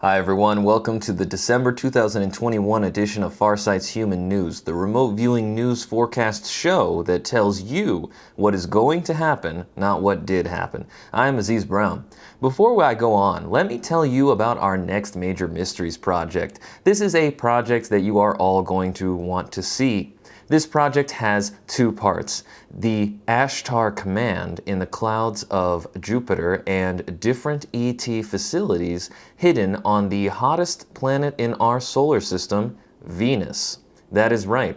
Hi everyone, welcome to the December 2021 edition of Farsight's Human News, the remote viewing news forecast show that tells you what is going to happen, not what did happen. I'm Aziz Brown. Before I go on, let me tell you about our next major mysteries project. This is a project that you are all going to want to see. This project has two parts: the Ashtar Command in the clouds of Jupiter and different ET facilities hidden on the hottest planet in our solar system, Venus. That is right.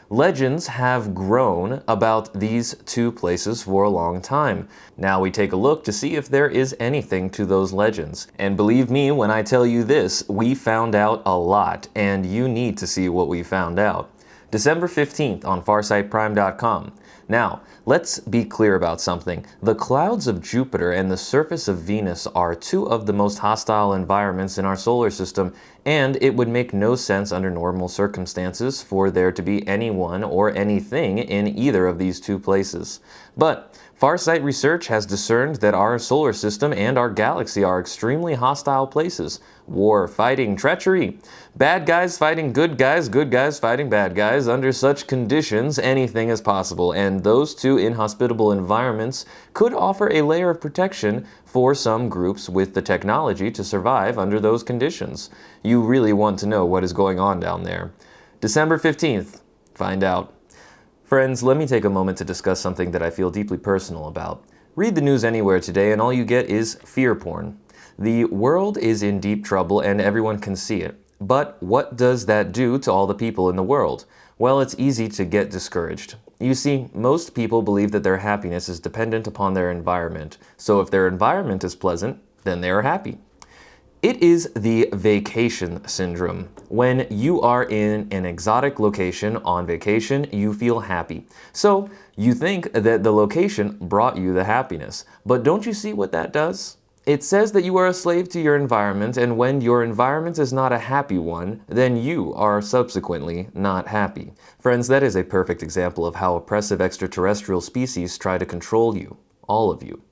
Legends have grown about these two places for a long time. Now we take a look to see if there is anything to those legends. And believe me when I tell you this, we found out a lot, and you need to see what we found out. December 15th on FarsightPrime.com. Now, let's be clear about something. The clouds of Jupiter and the surface of Venus are two of the most hostile environments in our solar system, and it would make no sense under normal circumstances for there to be anyone or anything in either of these two places. But Farsight research has discerned that our solar system and our galaxy are extremely hostile places. War, fighting, treachery. Bad guys fighting good guys fighting bad guys. Under such conditions, anything is possible, and those two inhospitable environments could offer a layer of protection for some groups with the technology to survive under those conditions. You really want to know what is going on down there. December 15th. Find out. Friends, let me take a moment to discuss something that I feel deeply personal about. Read the news anywhere today and all you get is fear porn. The world is in deep trouble and everyone can see it. But what does that do to all the people in the world? Well, it's easy to get discouraged. You see, most people believe that their happiness is dependent upon their environment. So if their environment is pleasant, then they are happy. It is the vacation syndrome. When you are in an exotic location on vacation, you feel happy. So you think that the location brought you the happiness. But don't you see what that does? It says that you are a slave to your environment, and when your environment is not a happy one, then you are subsequently not happy. Friends, that is a perfect example of how oppressive extraterrestrial species try to control you, all of you.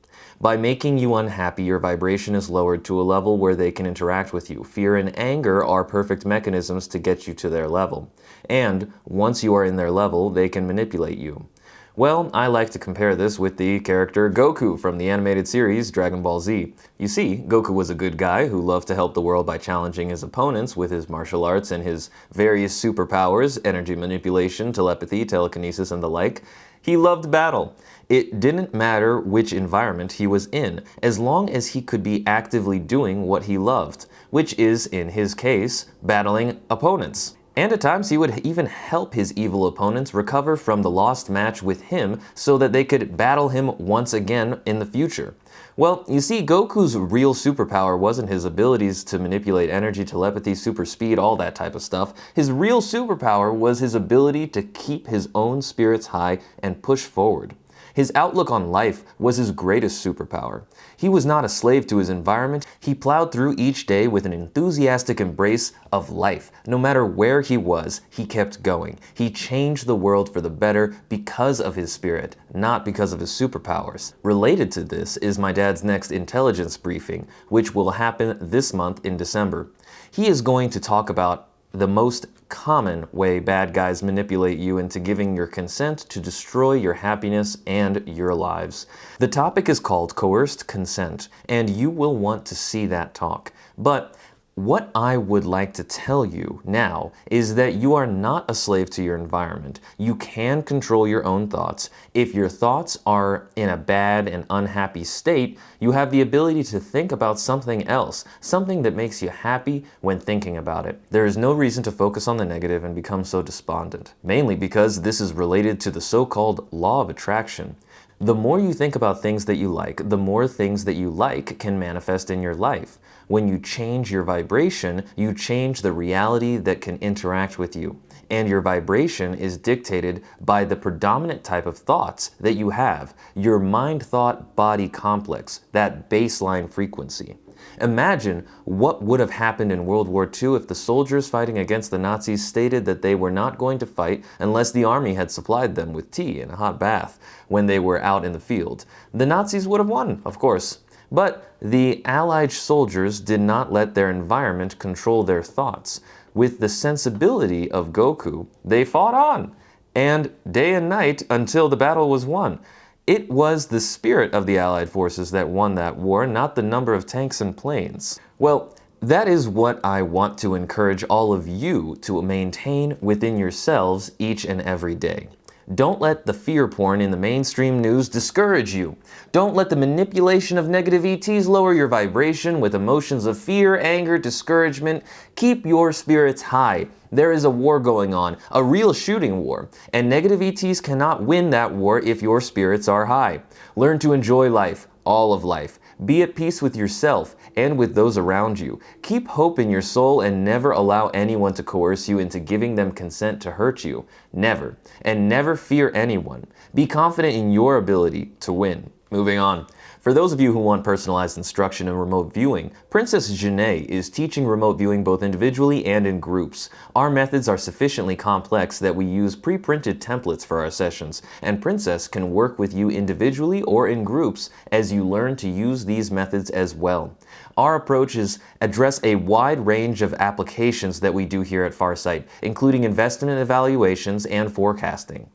By making you unhappy, your vibration is lowered to a level where they can interact with you. Fear and anger are perfect mechanisms to get you to their level. And once you are in their level, they can manipulate you. Well, I like to compare this with the character Goku from the animated series Dragon Ball Z. You see, Goku was a good guy who loved to help the world by challenging his opponents with his martial arts and his various superpowers, energy manipulation, telepathy, telekinesis, and the like. He loved battle. It didn't matter which environment he was in, as long as he could be actively doing what he loved, which is, in his case, battling opponents. And at times he would even help his evil opponents recover from the lost match with him so that they could battle him once again in the future. Well, you see, Goku's real superpower wasn't his abilities to manipulate energy, telepathy, super speed, all that type of stuff. His real superpower was his ability to keep his own spirits high and push forward. His outlook on life was his greatest superpower. He was not a slave to his environment. He plowed through each day with an enthusiastic embrace of life. No matter where he was, he kept going. He changed the world for the better because of his spirit, not because of his superpowers. Related to this is my dad's next intelligence briefing, which will happen this month in December. He is going to talk about the most common way bad guys manipulate you into giving your consent to destroy your happiness and your lives. The topic is called coerced consent, and you will want to see that talk. But what I would like to tell you now is that you are not a slave to your environment. You can control your own thoughts. If your thoughts are in a bad and unhappy state, you have the ability to think about something else, something that makes you happy when thinking about it. There is no reason to focus on the negative and become so despondent, mainly because this is related to the so-called law of attraction. The more you think about things that you like, the more things that you like can manifest in your life. When you change your vibration, you change the reality that can interact with you. And your vibration is dictated by the predominant type of thoughts that you have, your mind-thought-body complex, that baseline frequency. Imagine what would have happened in World War II if the soldiers fighting against the Nazis stated that they were not going to fight unless the army had supplied them with tea and a hot bath when they were out in the field. The Nazis would have won, of course. But the Allied soldiers did not let their environment control their thoughts. With the sensibility of Goku, they fought on, and day and night until the battle was won. It was the spirit of the Allied forces that won that war, not the number of tanks and planes. Well, that is what I want to encourage all of you to maintain within yourselves each and every day. Don't let the fear porn in the mainstream news discourage you. Don't let the manipulation of negative ETs lower your vibration with emotions of fear, anger, discouragement. Keep your spirits high. There is a war going on, a real shooting war, and negative ETs cannot win that war if your spirits are high. Learn to enjoy life, all of life. Be at peace with yourself and with those around you. Keep hope in your soul and never allow anyone to coerce you into giving them consent to hurt you. Never. And never fear anyone. Be confident in your ability to win. Moving on. For those of you who want personalized instruction in remote viewing, Princess Jeaneé is teaching remote viewing both individually and in groups. Our methods are sufficiently complex that we use pre-printed templates for our sessions, and Princess can work with you individually or in groups as you learn to use these methods as well. Our approaches address a wide range of applications that we do here at Farsight, including investment evaluations and forecasting.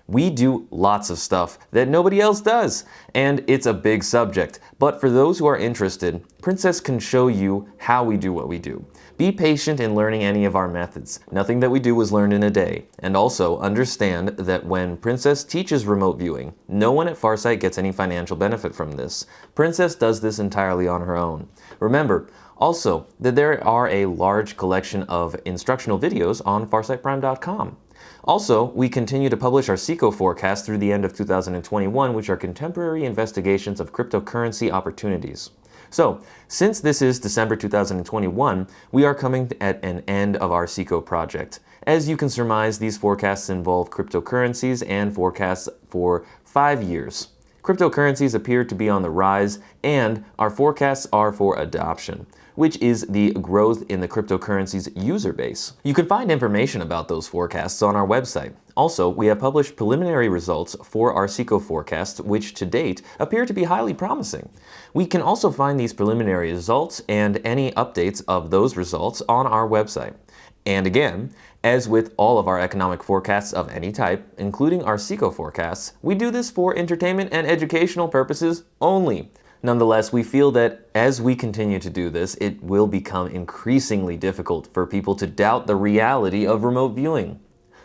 We do lots of stuff that nobody else does, and it's a big subject. But for those who are interested, Princess can show you how we do what we do. Be patient in learning any of our methods. Nothing that we do was learned in a day. And also understand that when Princess teaches remote viewing, no one at Farsight gets any financial benefit from this. Princess does this entirely on her own. Remember, also, that there are a large collection of instructional videos on farsightprime.com. Also, we continue to publish our SECO forecast through the end of 2021, which are contemporary investigations of cryptocurrency opportunities. So, since this is December 2021, we are coming at an end of our SECO project. As you can surmise, these forecasts involve cryptocurrencies and forecasts for 5 years. Cryptocurrencies appear to be on the rise, and our forecasts are for adoption, which is the growth in the cryptocurrency's user base. You can find information about those forecasts on our website. Also, we have published preliminary results for our SECO forecasts, which to date appear to be highly promising. We can also find these preliminary results and any updates of those results on our website. And again, as with all of our economic forecasts of any type, including our SECO forecasts, we do this for entertainment and educational purposes only. Nonetheless, we feel that as we continue to do this, it will become increasingly difficult for people to doubt the reality of remote viewing.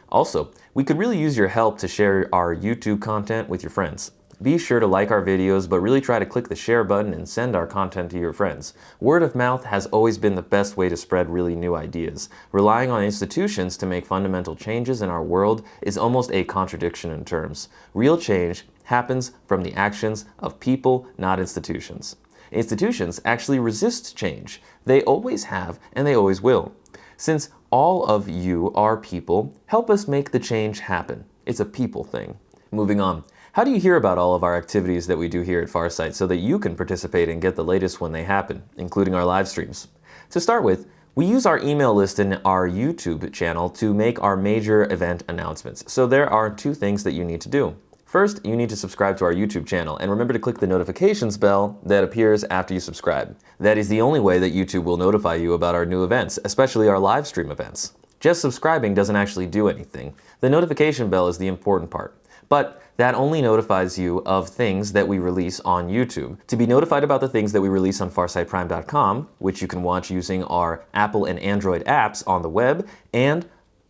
Also, we could really use your help to share our YouTube content with your friends. Be sure to like our videos, but really try to click the share button and send our content to your friends. Word of mouth has always been the best way to spread really new ideas. Relying on institutions to make fundamental changes in our world is almost a contradiction in terms. Real change happens from the actions of people, not institutions. Institutions actually resist change. They always have, and they always will. Since all of you are people, help us make the change happen. It's a people thing. Moving on. How do you hear about all of our activities that we do here at Farsight so that you can participate and get the latest when they happen, including our live streams? To start with, we use our email list in our YouTube channel to make our major event announcements. So there are 2 things that you need to do. First, you need to subscribe to our YouTube channel, and remember to click the notifications bell that appears after you subscribe. That is the only way that YouTube will notify you about our new events, especially our live stream events. Just subscribing doesn't actually do anything. The notification bell is the important part. But that only notifies you of things that we release on YouTube. To be notified about the things that we release on farsightprime.com, which you can watch using our Apple and Android apps on the web and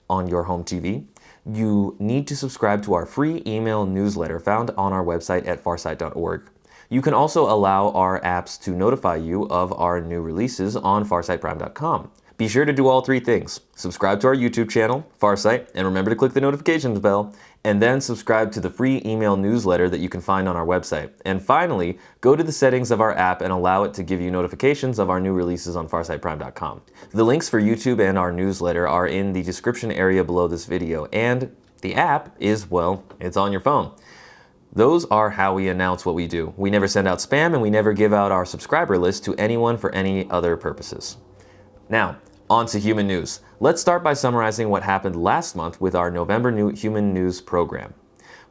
on your home TV, you need to subscribe to our free email newsletter found on our website at farsight.org. You can also allow our apps to notify you of our new releases on farsightprime.com. Be sure to do all 3 things. Subscribe to our YouTube channel, Farsight, and remember to click the notifications bell, and then subscribe to the free email newsletter that you can find on our website. And finally, go to the settings of our app and allow it to give you notifications of our new releases on farsightprime.com. The links for YouTube and our newsletter are in the description area below this video, and the app is, well, it's on your phone. Those are how we announce what we do. We never send out spam, and we never give out our subscriber list to anyone for any other purposes. Now, on to human news. Let's start by summarizing what happened last month with our November New Human News program.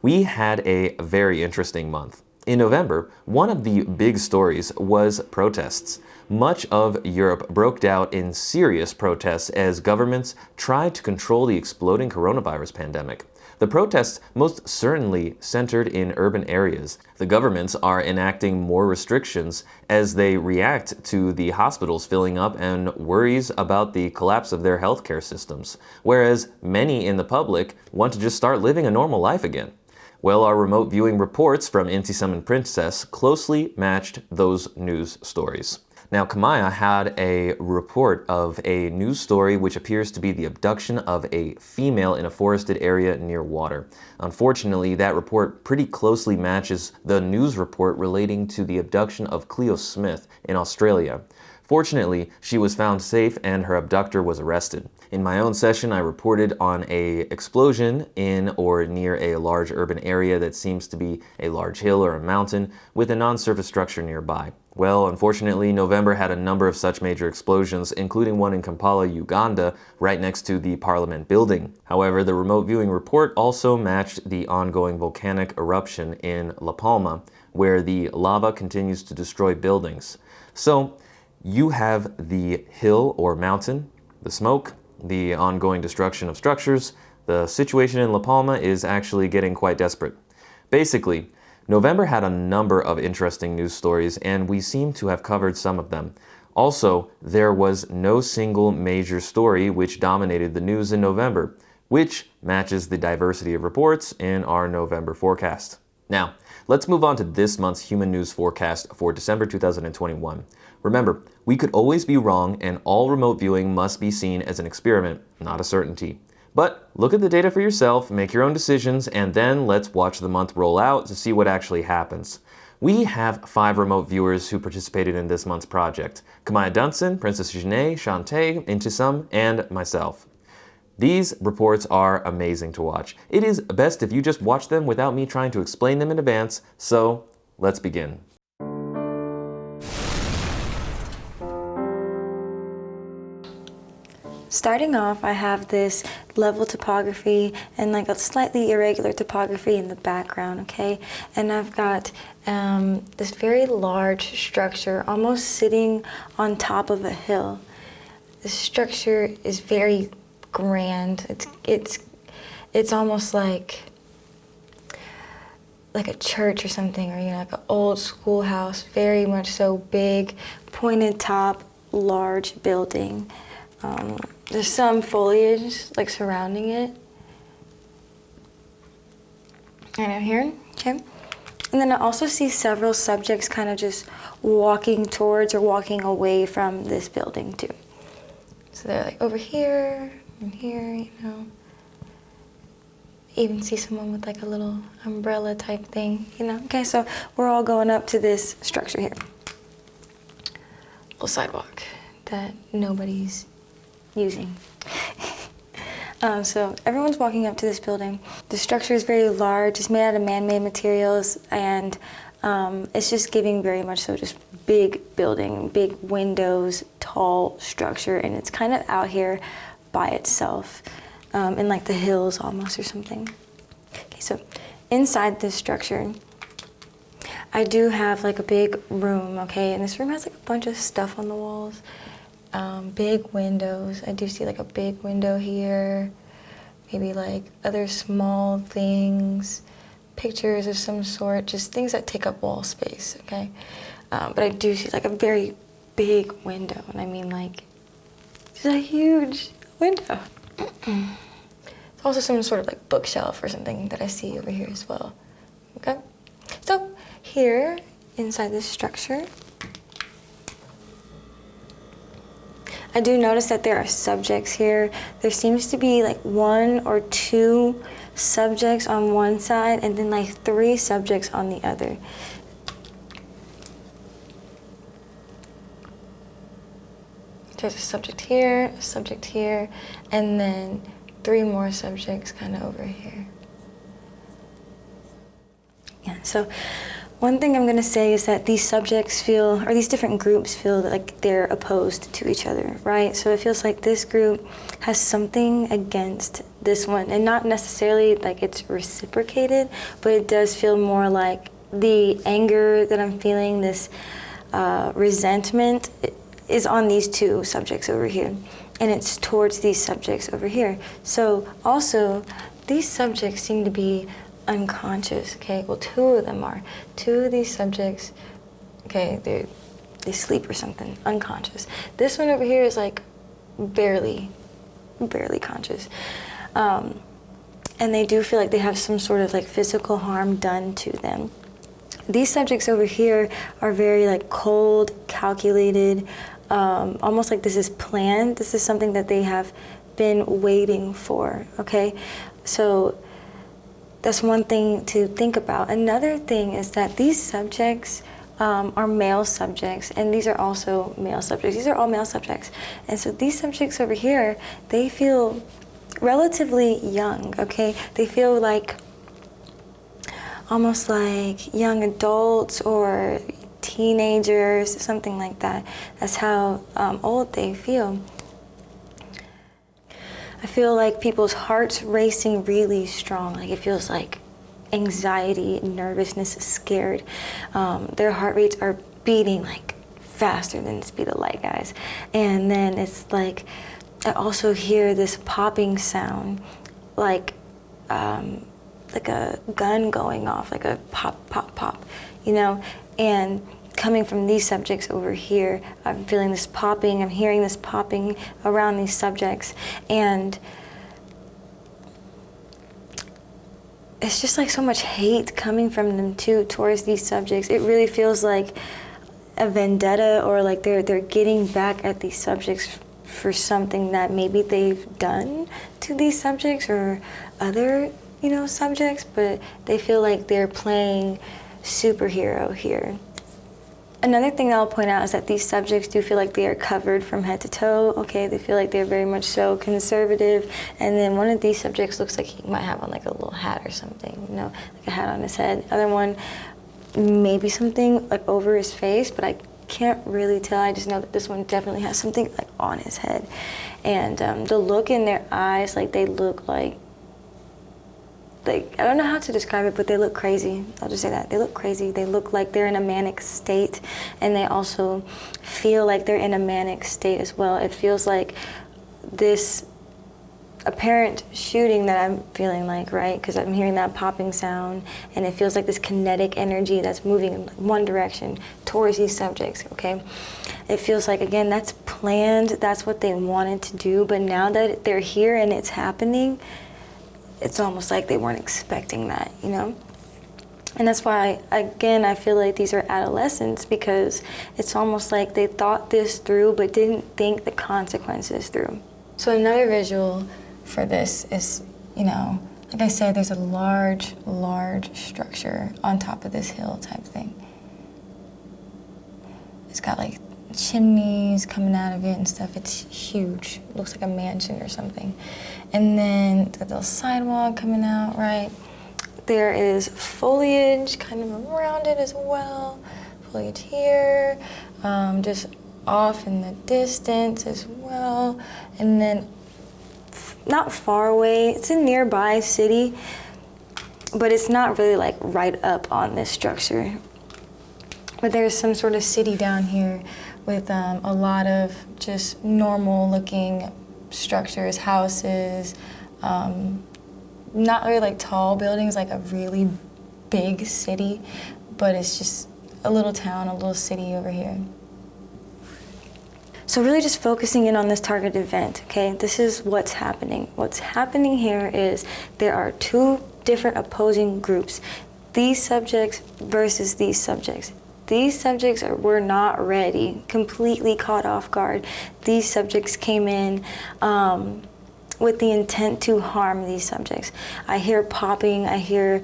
We had a very interesting month. In November, one of the big stories was protests. Much of Europe broke out in serious protests as governments tried to control the exploding coronavirus pandemic. The protests most certainly centered in urban areas. The governments are enacting more restrictions as they react to the hospitals filling up and worries about the collapse of their healthcare systems, whereas many in the public want to just start living a normal life again. Well, our remote viewing reports from Intysam and Princess closely matched those news stories. Now, Kahmia had a report of a news story which appears to be the abduction of a female in a forested area near water. Unfortunately, that report pretty closely matches the news report relating to the abduction of Cleo Smith in Australia. Fortunately, she was found safe and her abductor was arrested. In my own session, I reported on an explosion in or near a large urban area that seems to be a large hill or a mountain with a non-surface structure nearby. Well, unfortunately, November had a number of such major explosions, including one in Kampala, Uganda, right next to the Parliament building. However, the remote viewing report also matched the ongoing volcanic eruption in La Palma, where the lava continues to destroy buildings. So, you have the hill or mountain, the smoke, the ongoing destruction of structures. The situation in La Palma is actually getting quite desperate. Basically, November had a number of interesting news stories, and we seem to have covered some of them. Also, there was no single major story which dominated the news in November, which matches the diversity of reports in our November forecast. Now, let's move on to this month's Human News forecast for December 2021. Remember, we could always be wrong, and all remote viewing must be seen as an experiment, not a certainty. But look at the data for yourself, make your own decisions, and then let's watch the month roll out to see what actually happens. We have 5 remote viewers who participated in this month's project: Kahmia Dunson, Princess Jeaneé, Shantae, Intysam, and myself. These reports are amazing to watch. It is best if you just watch them without me trying to explain them in advance, so let's begin. Starting off, I have this level topography and like a slightly irregular topography in the background, okay? And I've got this very large structure almost sitting on top of a hill. The structure is very grand. It's almost like a church or something, or like an old schoolhouse, very much so big, pointed top, large building. There's some foliage like surrounding it. Right out here, okay? And then I also see several subjects kind of just walking towards or walking away from this building too. So they're like over here and here, you know. Even see someone with like a little umbrella type thing, you know. Okay, so we're all going up to this structure here. Little sidewalk that nobody's using. So everyone's walking up to this building. The structure is very large. It's made out of man-made materials, and it's just giving very much so just big building, big windows, tall structure, and it's kind of out here by itself in like the hills almost or something. Okay, so inside this structure, I do have like a big room, okay, and this room has like a bunch of stuff on the walls. Big windows. I do see like a big window here, maybe like other small things, pictures of some sort, just things that take up wall space, okay? But I do see like a very big window, and I mean like, it's a huge window. It's also some sort of like bookshelf or something that I see over here as well, okay? So here, inside this structure, I do notice that there are subjects here. There seems to be like 1 or 2 subjects on one side and then like 3 subjects on the other. There's a subject here, and then 3 more subjects kind of over here. Yeah, so one thing I'm gonna say is that these subjects feel, or these different groups feel like they're opposed to each other, right? So it feels like this group has something against this one, and not necessarily like it's reciprocated, but it does feel more like the anger that I'm feeling, this resentment, is on these two subjects over here. And it's towards these subjects over here. So also, these subjects seem to be unconscious, okay? Well, two of them are. Two of these subjects, okay, they sleep or something, unconscious. This one over here is like barely conscious. And they do feel like they have some sort of like physical harm done to them. These subjects over here are very like cold, calculated, almost like this is planned. This is something that they have been waiting for, okay? So that's one thing to think about. Another thing is that these subjects are male subjects, and these are also male subjects. These are all male subjects. And so these subjects over here, they feel relatively young, okay? They feel like almost like young adults or teenagers, something like that. That's how old they feel. I feel like people's hearts racing really strong. Like it feels like anxiety, nervousness, scared. Their heart rates are beating like faster than the speed of light, guys. And then it's like, I also hear this popping sound, like a gun going off, like a pop, pop, pop, you know? And coming from these subjects over here, I'm feeling this popping, I'm hearing this popping around these subjects, and it's just like so much hate coming from them too towards these subjects. It really feels like a vendetta, or like they're getting back at these subjects for something that maybe they've done to these subjects or other, you know, subjects, but they feel like they're playing superhero here. Another thing that I'll point out is that these subjects do feel like they are covered from head to toe, okay? They feel like they're very much so conservative, and then one of these subjects looks like he might have on like a little hat or something, you know, like a hat on his head. Other one, maybe something like over his face, but I can't really tell. I just know that this one definitely has something like on his head. And the look in their eyes, like they look like, I don't know how to describe it, but they look crazy. I'll just say that. They look crazy. They look like they're in a manic state, and they also feel like they're in a manic state as well. It feels like this apparent shooting that I'm feeling like, right? Because I'm hearing that popping sound, and it feels like this kinetic energy that's moving in one direction towards these subjects, okay? It feels like, again, that's planned. That's what they wanted to do, but now that they're here and it's happening, it's almost like they weren't expecting that, you know? And that's why, again, I feel like these are adolescents, because it's almost like they thought this through but didn't think the consequences through. So another visual for this is, you know, like I said, there's a large structure on top of this hill type thing. It's got like chimneys coming out of it and stuff. It's huge. It looks like a mansion or something. And then the little sidewalk coming out, right? There is foliage kind of around it as well. Foliage here, just off in the distance as well. And then not far away, it's a nearby city, but it's not really like right up on this structure. But there's some sort of city down here with a lot of just normal looking structures, houses, not really like tall buildings, like a really big city, but it's just a little town, a little city over here. So really just focusing in on this target event, okay? This is what's happening. What's happening here is there are two different opposing groups. These subjects versus these subjects. These subjects were not ready, completely caught off guard. These subjects came in with the intent to harm these subjects. I hear popping, I hear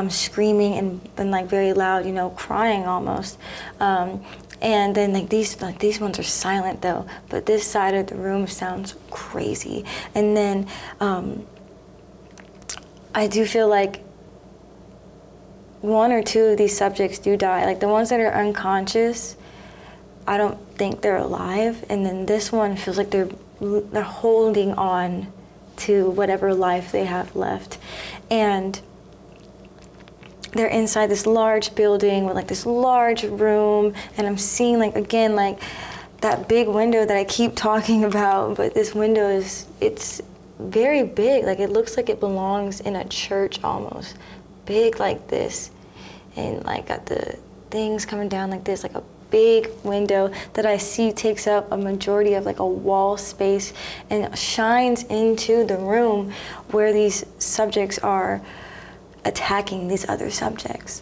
screaming and like very loud, you know, crying almost. And then like these ones are silent though, but this side of the room sounds crazy. And then I do feel like one or two of these subjects do die. Like the ones that are unconscious, I don't think they're alive. And then this one feels like they're holding on to whatever life they have left. And they're inside this large building with like this large room, and I'm seeing like, again, like that big window that I keep talking about, but this window it's very big. Like, it looks like it belongs in a church almost. Big like this. And like got the things coming down like this, like a big window that I see takes up a majority of like a wall space and shines into the room where these subjects are attacking these other subjects.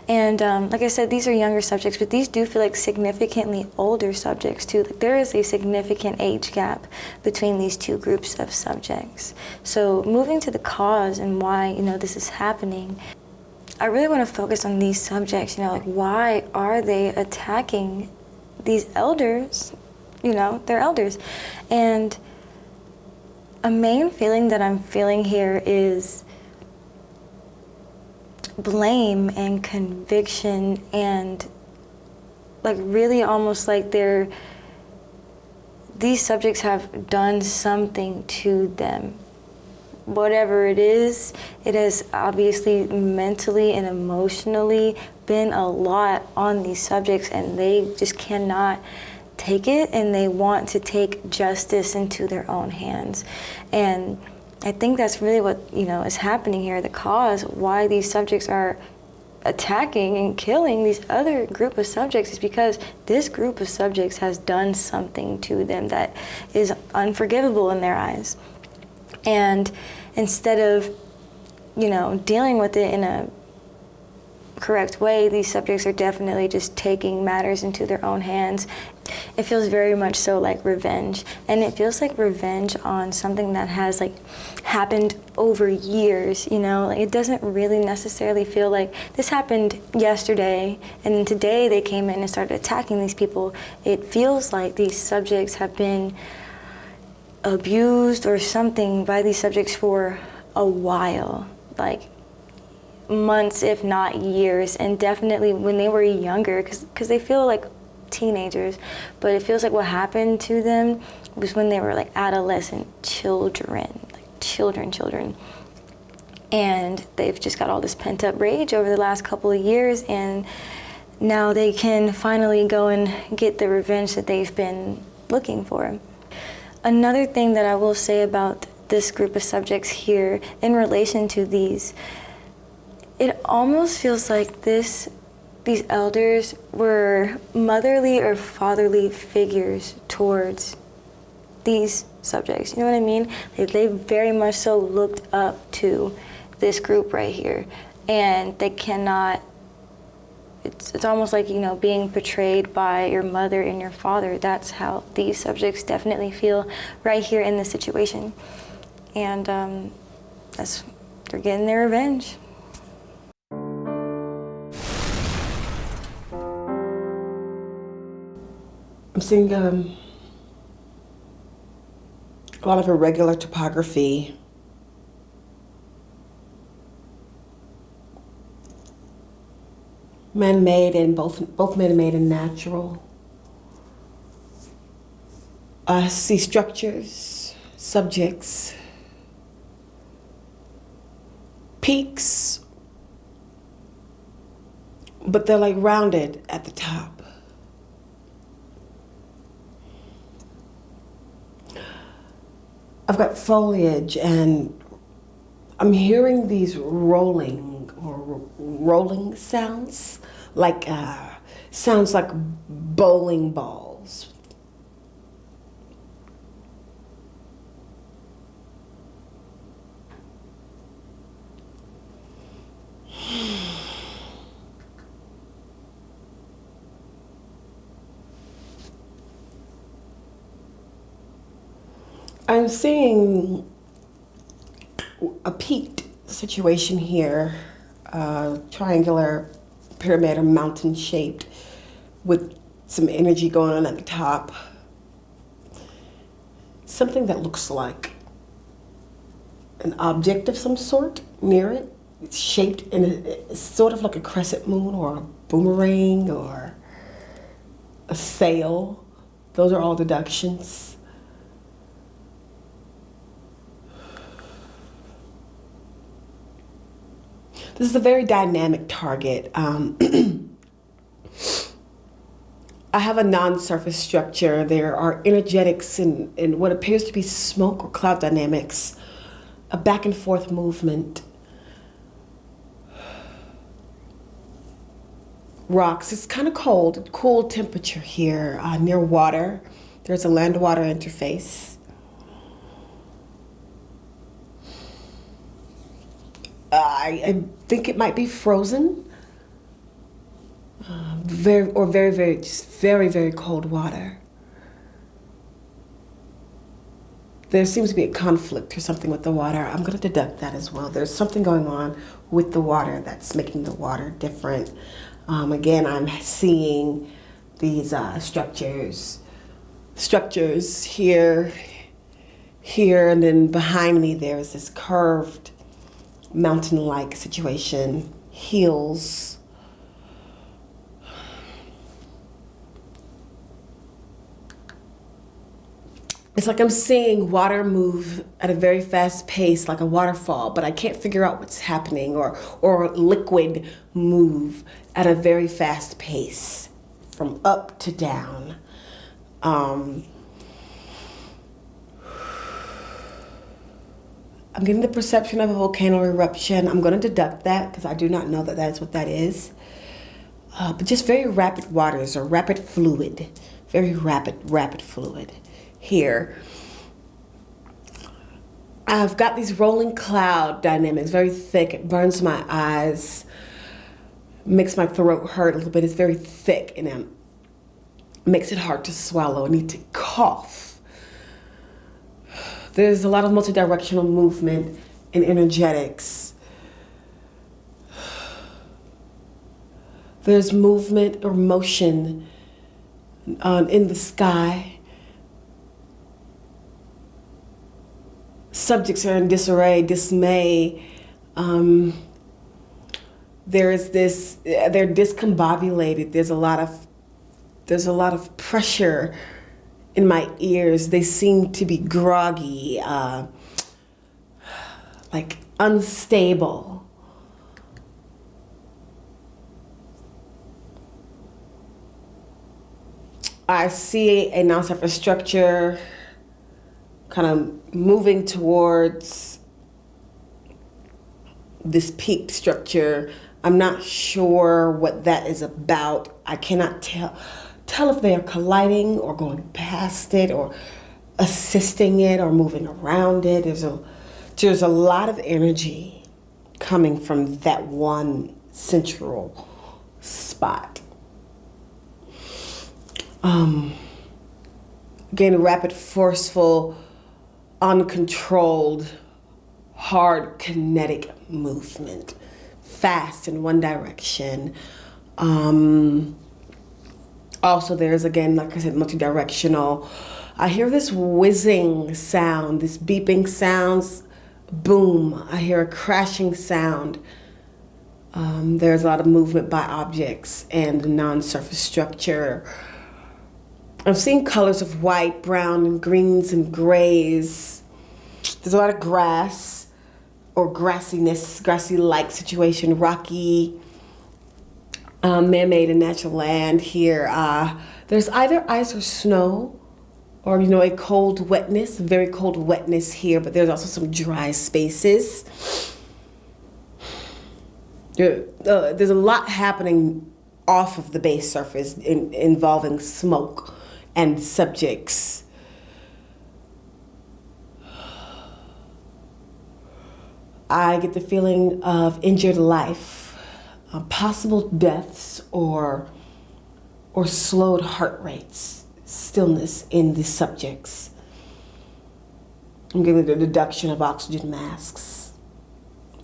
And like I said, these are younger subjects, but these do feel like significantly older subjects too. Like, there is a significant age gap between these two groups of subjects. So moving to the cause and why, this is happening, I really want to focus on these subjects, like, why are they attacking these elders? They're elders. And a main feeling that I'm feeling here is blame and conviction, and like really almost like these subjects have done something to them. Whatever it is, it has obviously mentally and emotionally been a lot on these subjects, and they just cannot take it, and they want to take justice into their own hands. And I think that's really what, is happening here. The cause why these subjects are attacking and killing these other group of subjects is because this group of subjects has done something to them that is unforgivable in their eyes. And instead of, dealing with it in a correct way, these subjects are definitely just taking matters into their own hands. It feels very much so like revenge, and it feels like revenge on something that has like happened over years. Like, it doesn't really necessarily feel like this happened yesterday and then today they came in and started attacking these people. It feels like these subjects have been abused or something by these subjects for a while, like months if not years, and definitely when they were younger, because they feel like teenagers, but it feels like what happened to them was when they were like adolescent children, like children, and they've just got all this pent-up rage over the last couple of years, and now they can finally go and get the revenge that they've been looking for. Another thing that I will say about this group of subjects here in relation to these, it almost feels like these elders were motherly or fatherly figures towards these subjects. You know what I mean? They very much so looked up to this group right here, and they cannot. It's almost like, being portrayed by your mother and your father. That's how these subjects definitely feel right here in this situation. And they're getting their revenge. I'm seeing a lot of irregular topography. Man-made and both man-made and natural. I see structures, subjects, peaks, but they're like rounded at the top. I've got foliage, and I'm hearing these rolling sounds, sounds like bowling balls. I'm seeing a peaked situation here, triangular pyramid or mountain shaped with some energy going on at the top. Something that looks like an object of some sort near it. It's shaped in it's sort of like a crescent moon or a boomerang or a sail. Those are all deductions. This is a very dynamic target. I have a non-surface structure. There are energetics in what appears to be smoke or cloud dynamics, a back and forth movement. Rocks. It's kind of cold, cool temperature here near water. There's a land-water interface. I think it might be frozen. Very, very cold water. There seems to be a conflict or something with the water. I'm going to deduct that as well. There's something going on with the water that's making the water different. Again, I'm seeing these structures here, and then behind me there's this curved mountain-like situation, hills. It's like I'm seeing water move at a very fast pace, like a waterfall, but I can't figure out what's happening, or liquid move at a very fast pace from up to down. I'm getting the perception of a volcano eruption. I'm going to deduct that because I do not know that that's what that is. But just very rapid waters or rapid fluid, very rapid fluid. Here, I've got these rolling cloud dynamics, very thick. It burns my eyes, makes my throat hurt a little bit. It's very thick and it makes it hard to swallow. I need to cough. There's a lot of multidirectional movement and energetics. There's movement or motion in the sky. Subjects are in disarray, dismay. They're discombobulated. There's a lot of pressure in my ears. They seem to be groggy, like unstable. I see a non-surface structure kind of moving towards this peaked structure. I'm not sure what that is about. I cannot tell if they are colliding or going past it or assisting it or moving around it. There's a lot of energy coming from that one central spot. Again, rapid, forceful, uncontrolled, hard kinetic movement, fast in one direction. Also, there's, again, like I said, multidirectional. I hear this whizzing sound, this beeping sounds, boom. I hear a crashing sound. There's a lot of movement by objects and non-surface structure. I'm seeing colors of white, brown, and greens and grays. There's a lot of grass or grassiness, grassy-like situation, rocky, man-made and natural land here. There's either ice or snow or, a cold wetness, very cold wetness here, but there's also some dry spaces. There's a lot happening off of the base surface involving smoke and subjects. I get the feeling of injured life, possible deaths or slowed heart rates, stillness in the subjects. I'm getting the deduction of oxygen masks.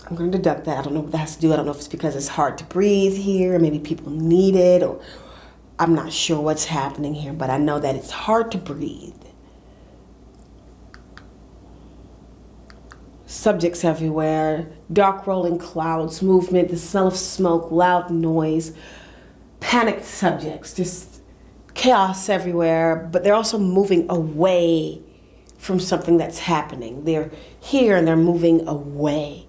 I'm going to deduct that. I don't know what that has to do. I don't know if it's because it's hard to breathe here, or maybe people need it, or I'm not sure what's happening here, but I know that it's hard to breathe. Subjects everywhere, dark rolling clouds, movement, the smell of smoke, loud noise, panicked subjects, just chaos everywhere, but they're also moving away from something that's happening. They're here and they're moving away.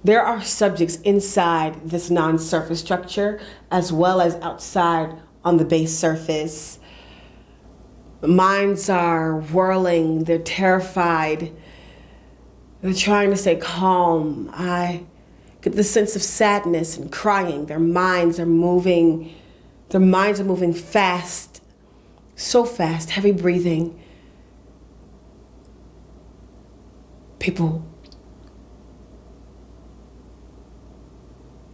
There are subjects inside this non-surface structure as well as outside on the base surface. Minds are whirling, they're terrified, they're trying to stay calm. I get the sense of sadness and crying. Their minds are moving fast, so fast, heavy breathing. People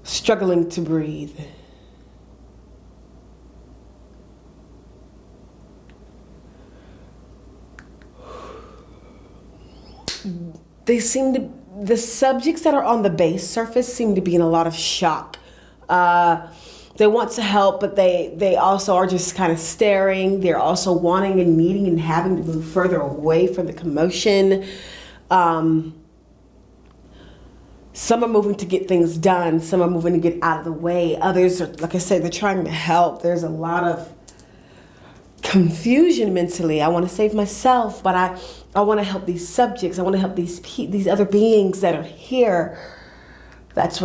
struggling to breathe. The subjects that are on the base surface seem to be in a lot of shock. They want to help, but they also are just kind of staring. They're also wanting and needing and having to move further away from the commotion. Some are moving to get things done. Some are moving to get out of the way. Others are, like I said, they're trying to help. There's a lot of confusion mentally. I want to save myself, but I want to help these subjects. I want to help these other beings that are here. That's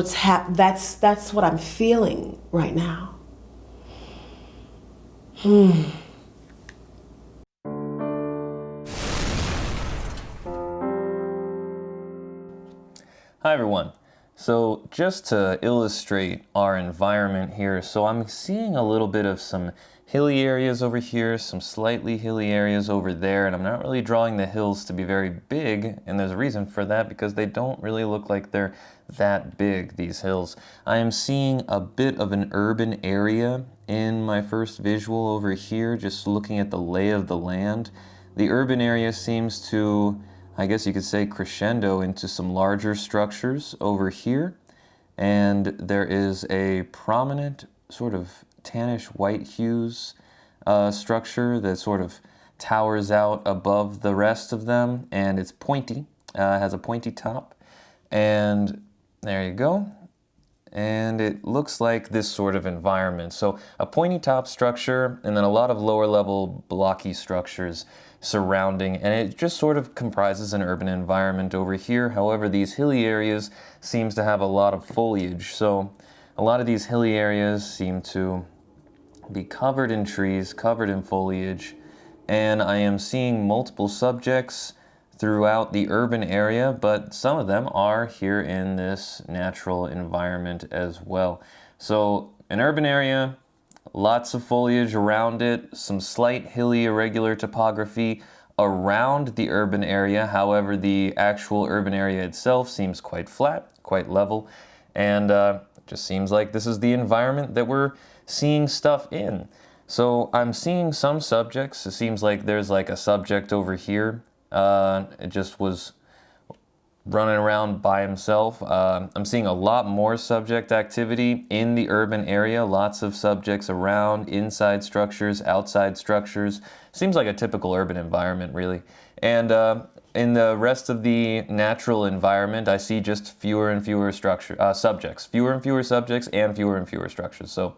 that's what I'm feeling right now. Hi everyone. So just to illustrate our environment here, so I'm seeing a little bit of some hilly areas over here, some slightly hilly areas over there, and I'm not really drawing the hills to be very big, and there's a reason for that because they don't really look like they're that big, these hills. I am seeing a bit of an urban area in my first visual over here, just looking at the lay of the land. The urban area seems to, I guess you could say, crescendo into some larger structures over here. And there is a prominent sort of tannish white hues structure that sort of towers out above the rest of them. And it's pointy, has a pointy top. And there you go. And it looks like this sort of environment. So a pointy top structure and then a lot of lower level blocky structures surrounding, and it just sort of comprises an urban environment over here. However, these hilly areas seems to have a lot of foliage. So a lot of these hilly areas seem to be covered in trees, covered in foliage, and I am seeing multiple subjects throughout the urban area, but some of them are here in this natural environment as well. So an urban area, lots of foliage around it, some slight hilly irregular topography around the urban area. However, the actual urban area itself seems quite flat, quite level, and it just seems like this is the environment that we're seeing stuff in. So I'm seeing some subjects. It seems like there's like a subject over here. It just was running around by himself. I'm seeing a lot more subject activity in the urban area, lots of subjects around, inside structures, outside structures. Seems like a typical urban environment, really. And in the rest of the natural environment, I see just fewer and fewer subjects, fewer and fewer subjects and fewer structures. So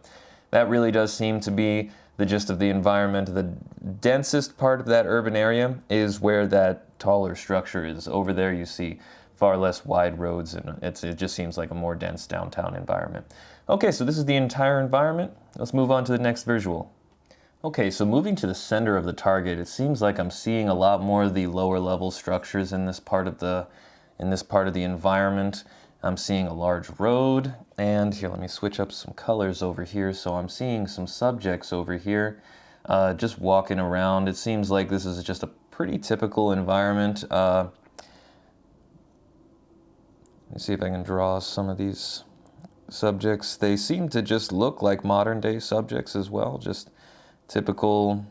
that really does seem to be the gist of the environment. The densest part of that urban area is where that taller structure is. Over there you see far less wide roads, and it just seems like a more dense downtown environment. Okay, so this is the entire environment. Let's move on to the next visual. Okay, so moving to the center of the target, it seems like I'm seeing a lot more of the lower level structures in this part of the environment. I'm seeing a large road, and here, let me switch up some colors over here. So I'm seeing some subjects over here just walking around. It seems like this is just a pretty typical environment. Let me see if I can draw some of these subjects. They seem to just look like modern day subjects as well, just typical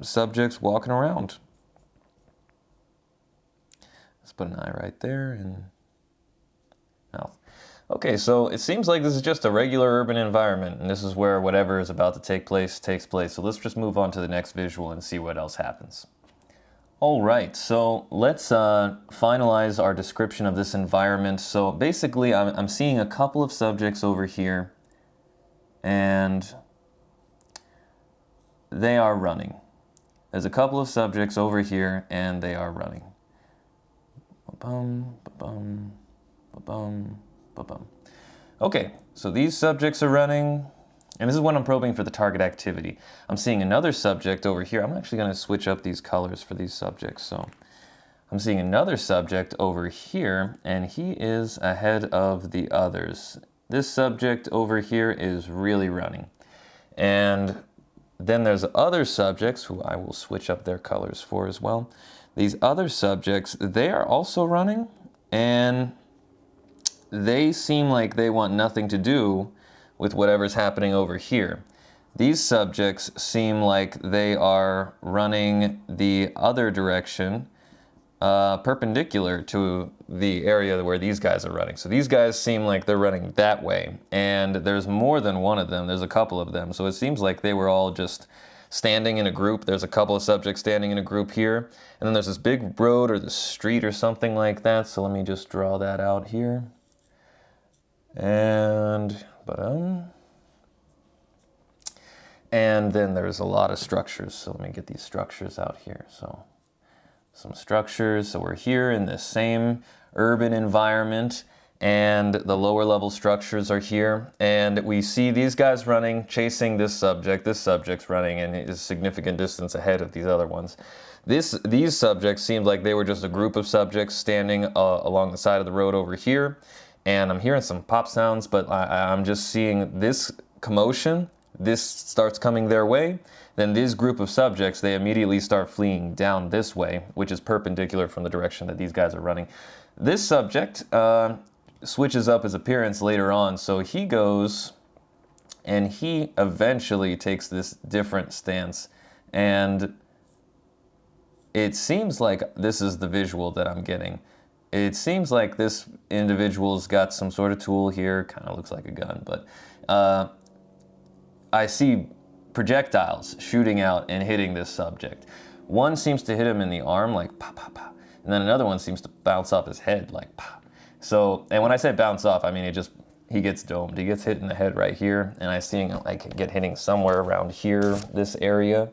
subjects walking around. Let's put an eye right there and mouth. Okay, so it seems like this is just a regular urban environment, and this is where whatever is about to take place takes place. So let's just move on to the next visual and see what else happens. All right, so let's finalize our description of this environment. So basically, I'm seeing a couple of subjects over here, and they are running. There's a couple of subjects over here, and they are running. Ba-bum, ba-bum, ba-bum, ba-bum. Okay, so these subjects are running, and this is when I'm probing for the target activity. I'm seeing another subject over here. I'm actually going to switch up these colors for these subjects. So I'm seeing another subject over here, and he is ahead of the others. This subject over here is really running. And then there's other subjects who I will switch up their colors for as well. These other subjects, they are also running, and they seem like they want nothing to do with whatever's happening over here. These subjects seem like they are running the other direction, perpendicular to the area where these guys are running. So these guys seem like they're running that way, and there's more than one of them. There's a couple of them. So it seems like they were all just standing in a group. There's a couple of subjects standing in a group here, and then there's this big road or the street or something like that. So let me just draw that out here. And then there's a lot of structures. So let me get these structures out here. So some structures. So we're here in the same urban environment, and the lower level structures are here. And we see these guys running, chasing this subject. This subject's running and is a significant distance ahead of these other ones. These subjects seemed like they were just a group of subjects standing along the side of the road over here. And I'm hearing some pop sounds, but I'm just seeing this commotion. This starts coming their way. Then this group of subjects, they immediately start fleeing down this way, which is perpendicular from the direction that these guys are running. This subject switches up his appearance later on. So he goes and he eventually takes this different stance. And it seems like this is the visual that I'm getting. It seems like this individual's got some sort of tool here. Kind of looks like a gun, but I see projectiles shooting out and hitting this subject. One seems to hit him in the arm, like pa pa pa, and then another one seems to bounce off his head, like pa. So, and when I say bounce off, I mean he gets domed. He gets hit in the head right here, and I see him like get hitting somewhere around here, this area.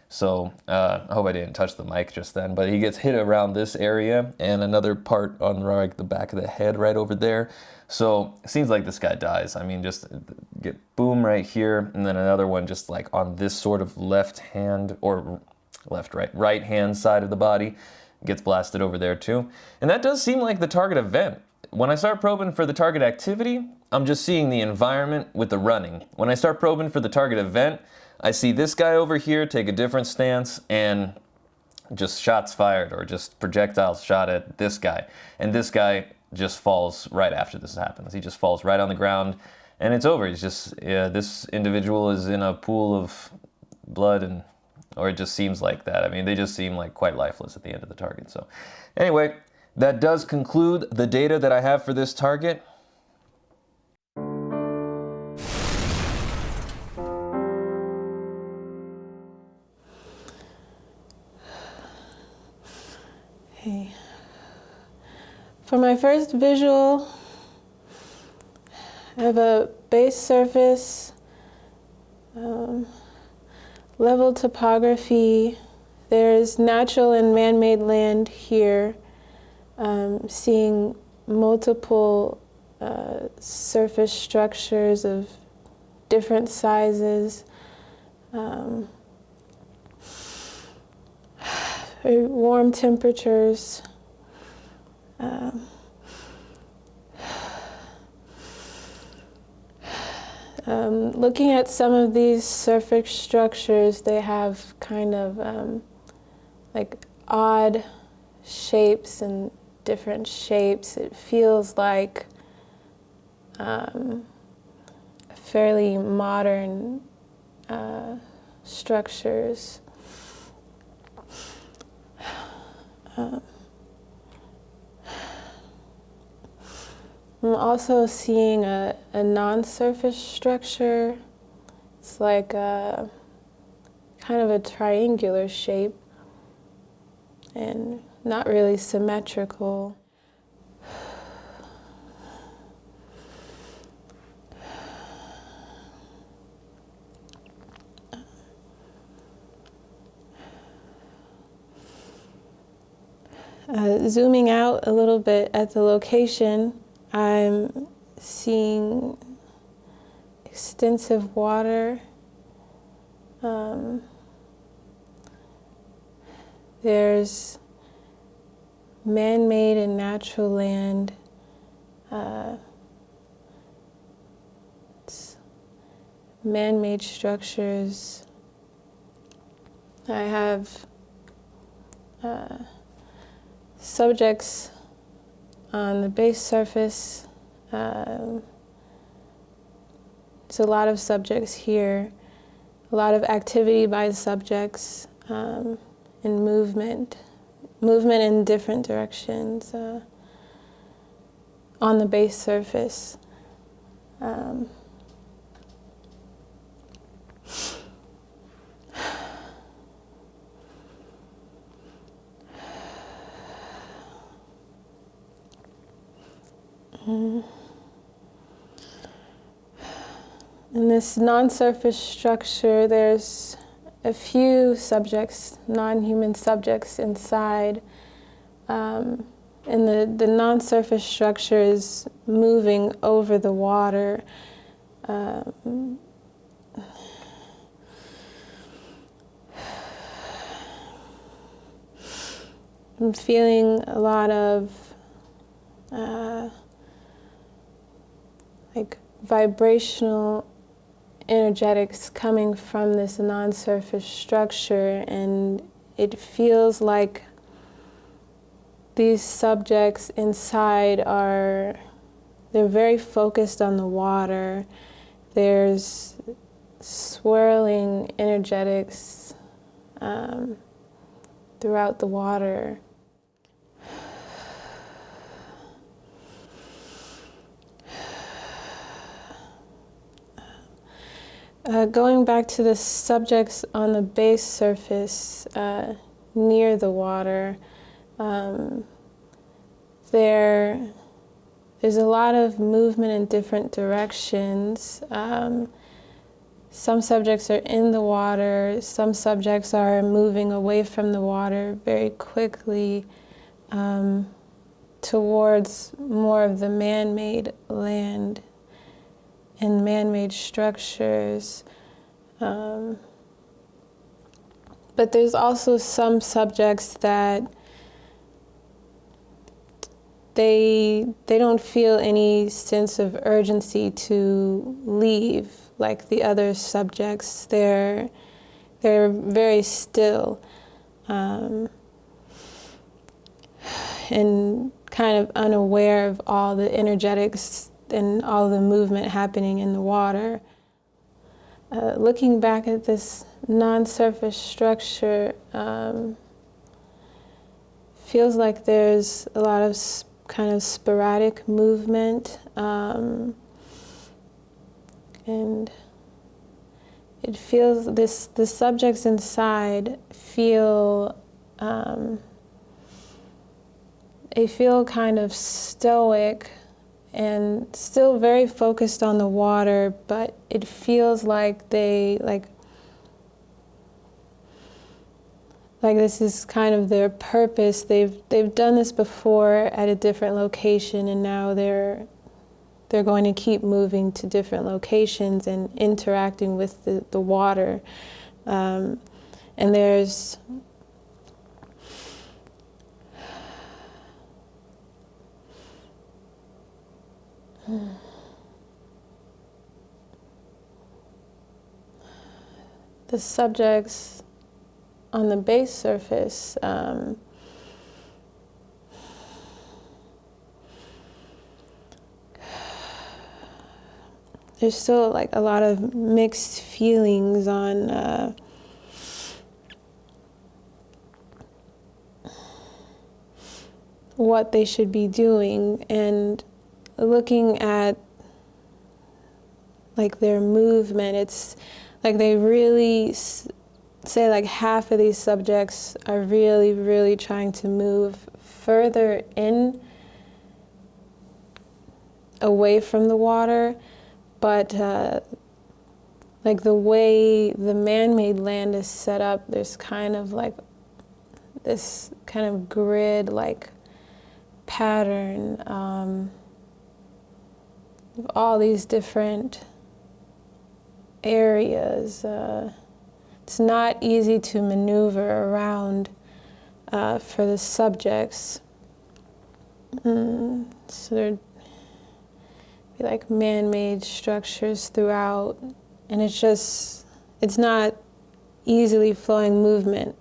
So I hope I didn't touch the mic just then, but he gets hit around this area and another part on like the back of the head right over there. So it seems like this guy dies. I mean, just get boom right here, and then another one just like on this sort of left hand or right hand side of the body gets blasted over there too. And that does seem like the target event. When I start probing for the target activity, I'm just seeing the environment with the running. When I start probing for the target event, I see this guy over here take a different stance and just shots fired or just projectiles shot at this guy. And this guy just falls right after this happens. He just falls right on the ground and it's over. He's just, this individual is in a pool of blood, or it just seems like that. I mean, they just seem like quite lifeless at the end of the target. So anyway, that does conclude the data that I have for this target. Okay. For my first visual, I have a base surface, level topography. There's natural and man-made land here. Seeing multiple surface structures of different sizes. Very warm temperatures. Looking at some of these surface structures, they have kind of like odd shapes and different shapes. It feels like fairly modern structures. I'm also seeing a non-surface structure. It's like a kind of a triangular shape and not really symmetrical. Zooming out a little bit at the location, I'm seeing extensive water. There's man-made and natural land. It's man-made structures. I have subjects on the base surface. There's a lot of subjects here, a lot of activity by the subjects, and movement in different directions on the base surface. In this non-surface structure, there's a few subjects, non-human subjects inside. And the non-surface structure is moving over the water. I'm feeling a lot of like vibrational energetics coming from this non-surface structure, and it feels like these subjects inside they're very focused on the water. There's swirling energetics throughout the water. Going back to the subjects on the base surface near the water, there's a lot of movement in different directions. Some subjects are in the water, some subjects are moving away from the water very quickly towards more of the man-made land and man-made structures. But there's also some subjects that they don't feel any sense of urgency to leave like the other subjects. They're very still and kind of unaware of all the energetics and all the movement happening in the water. Looking back at this non-surface structure, feels like there's a lot of kind of sporadic movement, and it feels the subjects inside feel they feel kind of stoic and still very focused on the water, but it feels like they like this is kind of their purpose. They've done this before at a different location, and now they're going to keep moving to different locations and interacting with the water. And there's the subjects on the base surface, there's still like a lot of mixed feelings on what they should be doing, and looking at like their movement. It's like they really say like half of these subjects are really, really trying to move further in away from the water, but like the way the man-made land is set up, there's kind of like this kind of grid-like pattern of all these different areas. It's not easy to maneuver around for the subjects. So there'd be like man-made structures throughout, and it's not easily flowing movement.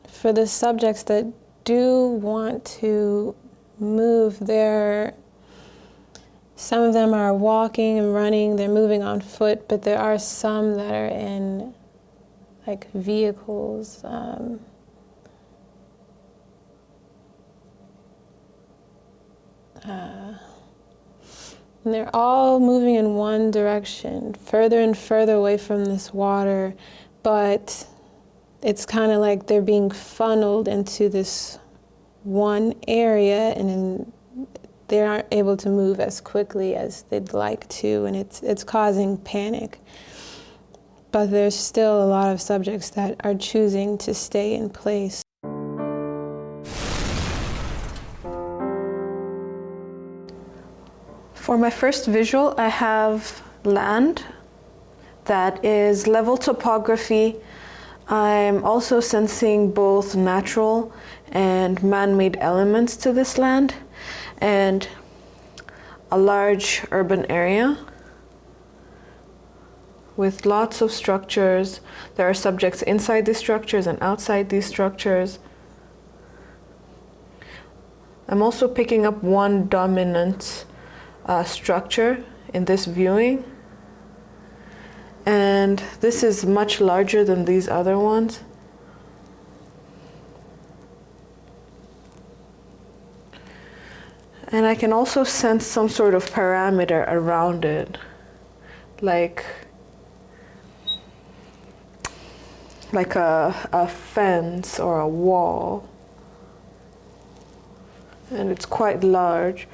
For the subjects that do want to move, some of them are walking and running, they're moving on foot, but there are some that are in like vehicles. And they're all moving in one direction, further and further away from this water, but it's kind of like they're being funneled into this one area, and then they aren't able to move as quickly as they'd like to, and it's causing panic. But there's still a lot of subjects that are choosing to stay in place. For my first visual, I have land that is level topography. I'm also sensing both natural and man-made elements to this land, and a large urban area with lots of structures. There are subjects inside these structures and outside these structures. I'm also picking up one dominant structure in this viewing, and this is much larger than these other ones. And I can also sense some sort of parameter around it, like a fence or a wall, and it's quite large.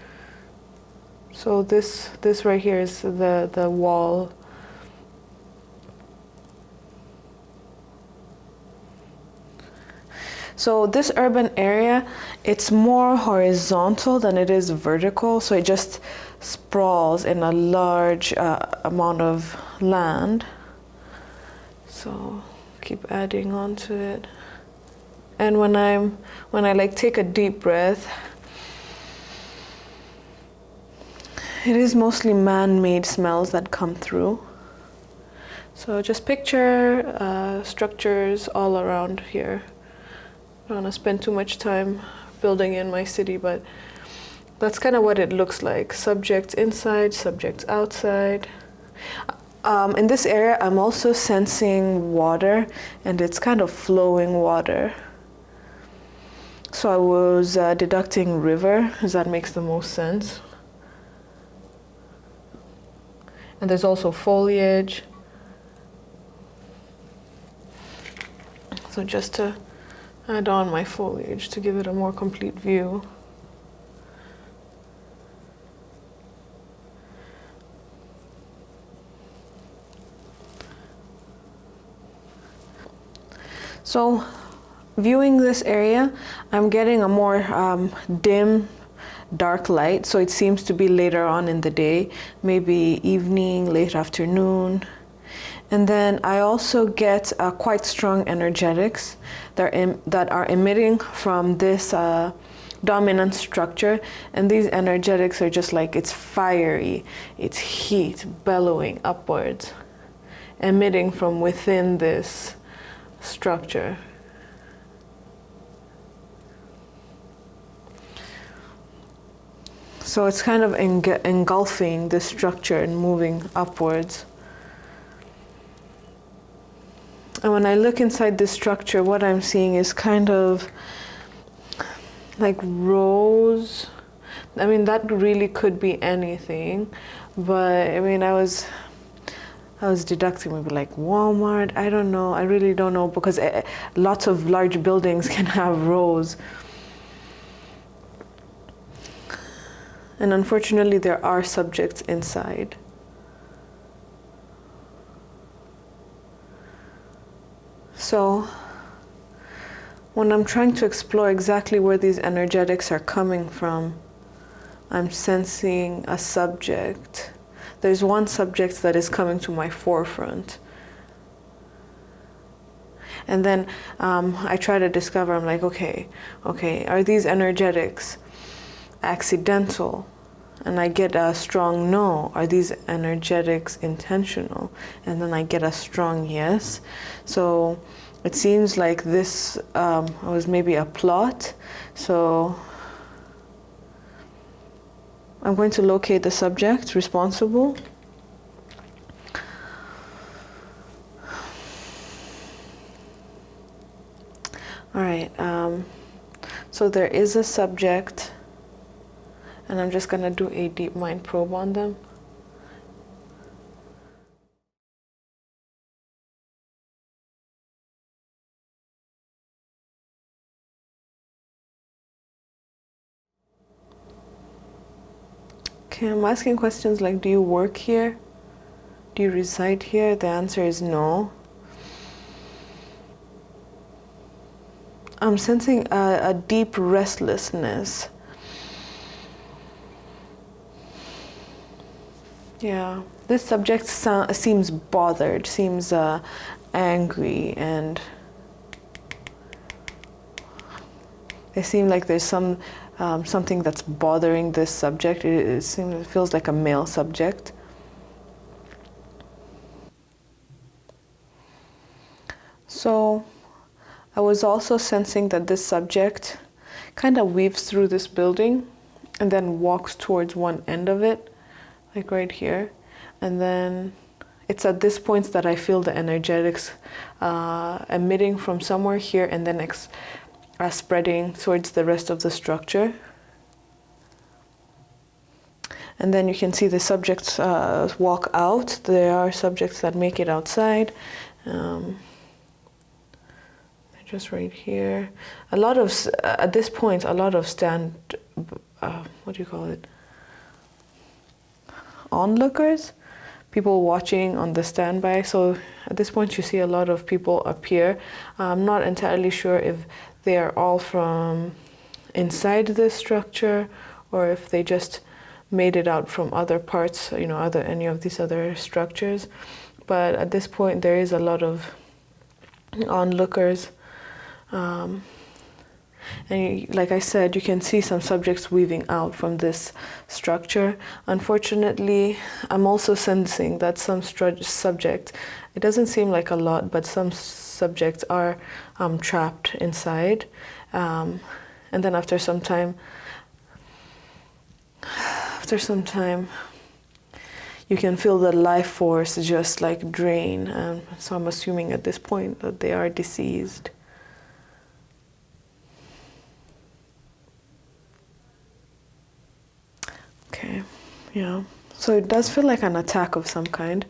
So this right here is the wall. So this urban area, it's more horizontal than it is vertical, so it just sprawls in a large amount of land. So keep adding on to it. And when I like take a deep breath, it is mostly man-made smells that come through. So just picture structures all around here. I don't want to spend too much time building in my city, but that's kind of what it looks like. Subjects inside, subjects outside. In this area, I'm also sensing water, and it's kind of flowing water. So I was deducting river, because that makes the most sense. And there's also foliage. So just to add on my foliage to give it a more complete view. So viewing this area, I'm getting a more dim, dark light, so it seems to be later on in the day, maybe evening, late afternoon. And then I also get quite strong energetics that are emitting from this dominant structure, and these energetics are just like, it's fiery, it's heat bellowing upwards, emitting from within this structure. So it's kind of engulfing the structure and moving upwards. And when I look inside this structure, what I'm seeing is kind of like rows. I mean, that really could be anything, but I mean, I was deducting maybe like Walmart. I don't know. I really don't know, because lots of large buildings can have rows. And unfortunately, there are subjects inside. So when I'm trying to explore exactly where these energetics are coming from, I'm sensing a subject. There's one subject that is coming to my forefront. And then I try to discover, I'm like, okay, are these energetics accidental? And I get a strong no. Are these energetics intentional? And then I get a strong yes. So it seems like this was maybe a plot. So I'm going to locate the subject responsible. All right, so there is a subject, and I'm just gonna do a deep mind probe on them. Okay, I'm asking questions like, do you work here? Do you reside here? The answer is no. I'm sensing a deep restlessness. Yeah, this subject seems bothered, seems angry, and it seems like there's something that's bothering this subject. It feels like a male subject. So I was also sensing that this subject kind of weaves through this building and then walks towards one end of it, like right here. And then it's at this point that I feel the energetics emitting from somewhere here and then spreading towards the rest of the structure. And then you can see the subjects walk out. There are subjects that make it outside. Just right here. At this point, a lot of what do you call it? Onlookers, people watching on the standby. So at this point, you see a lot of people appear. I'm not entirely sure if they are all from inside this structure or if they just made it out from other parts, any of these other structures. But at this point, there is a lot of onlookers. And like I said, you can see some subjects weaving out from this structure. Unfortunately, I'm also sensing that some subjects, it doesn't seem like a lot, but some subjects are trapped inside. And then after some time, you can feel the life force just like drain. So I'm assuming at this point that they are deceased. Okay, yeah. So it does feel like an attack of some kind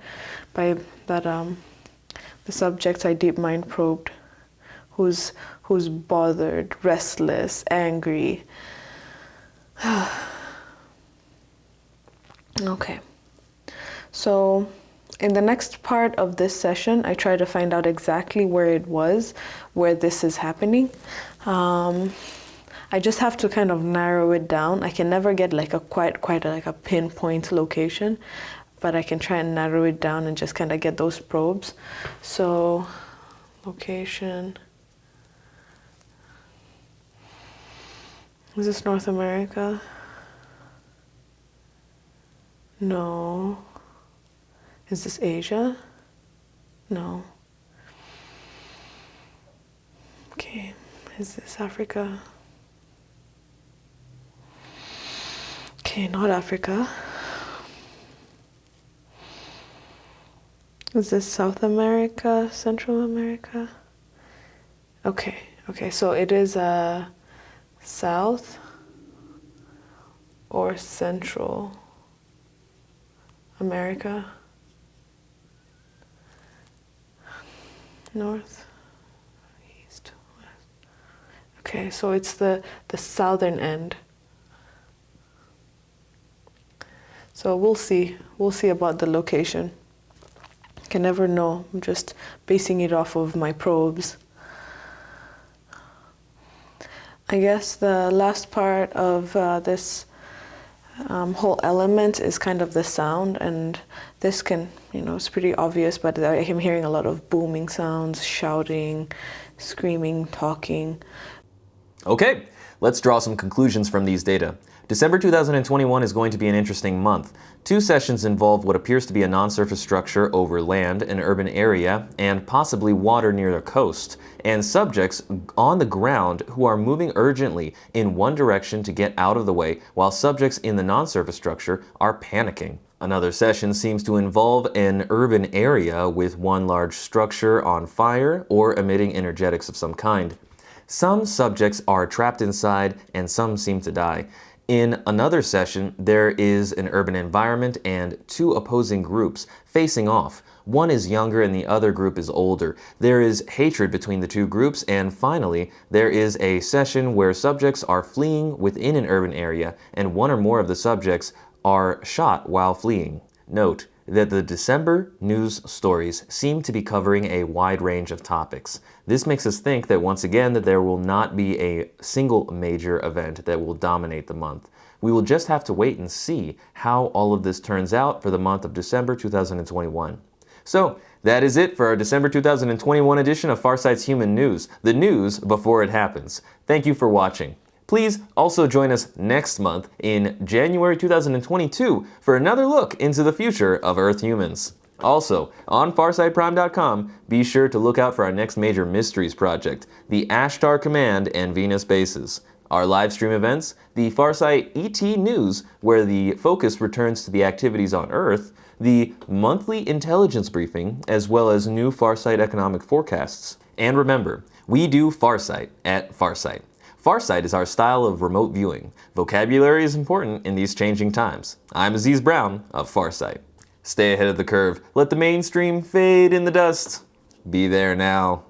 by that the subject I deep mind probed, who's bothered, restless, angry. Okay. So in the next part of this session, I try to find out exactly where this is happening. I just have to kind of narrow it down. I can never get like a pinpoint location, but I can try and narrow it down and just kind of get those probes. So, location. Is this North America? No. Is this Asia? No. Okay. Is this Africa? Okay, not Africa. Is this South America, Central America? Okay, so it is South or Central America. North, east, west. Okay, so it's the southern end. So we'll see about the location. Can never know. I'm just basing it off of my probes. I guess the last part of this whole element is kind of the sound, and this can, it's pretty obvious, but I'm hearing a lot of booming sounds, shouting, screaming, talking. Okay, let's draw some conclusions from these data. December 2021 is going to be an interesting month. 2 sessions involve what appears to be a non-surface structure over land, an urban area, and possibly water near the coast, and subjects on the ground who are moving urgently in one direction to get out of the way, while subjects in the non-surface structure are panicking. Another session seems to involve an urban area with one large structure on fire or emitting energetics of some kind. Some subjects are trapped inside and some seem to die. In another session, there is an urban environment and 2 opposing groups facing off. One is younger and the other group is older. There is hatred between the 2 groups, and finally, there is a session where subjects are fleeing within an urban area and 1 or more of the subjects are shot while fleeing. Note that the December news stories seem to be covering a wide range of topics. This makes us think that once again that there will not be a single major event that will dominate the month. We will just have to wait and see how all of this turns out for the month of December 2021. So that is it for our December 2021 edition of Farsight's Human News, the news before it happens. Thank you for watching. Please also join us next month in January 2022 for another look into the future of Earth humans. Also, on FarsightPrime.com, be sure to look out for our next major mysteries project, the Ashtar Command and Venus bases. Our live stream events, the Farsight ET News, where the focus returns to the activities on Earth, the monthly intelligence briefing, as well as new Farsight economic forecasts. And remember, we do Farsight at Farsight. Farsight is our style of remote viewing. Vocabulary is important in these changing times. I'm Aziz Brown of Farsight. Stay ahead of the curve. Let the mainstream fade in the dust. Be there now.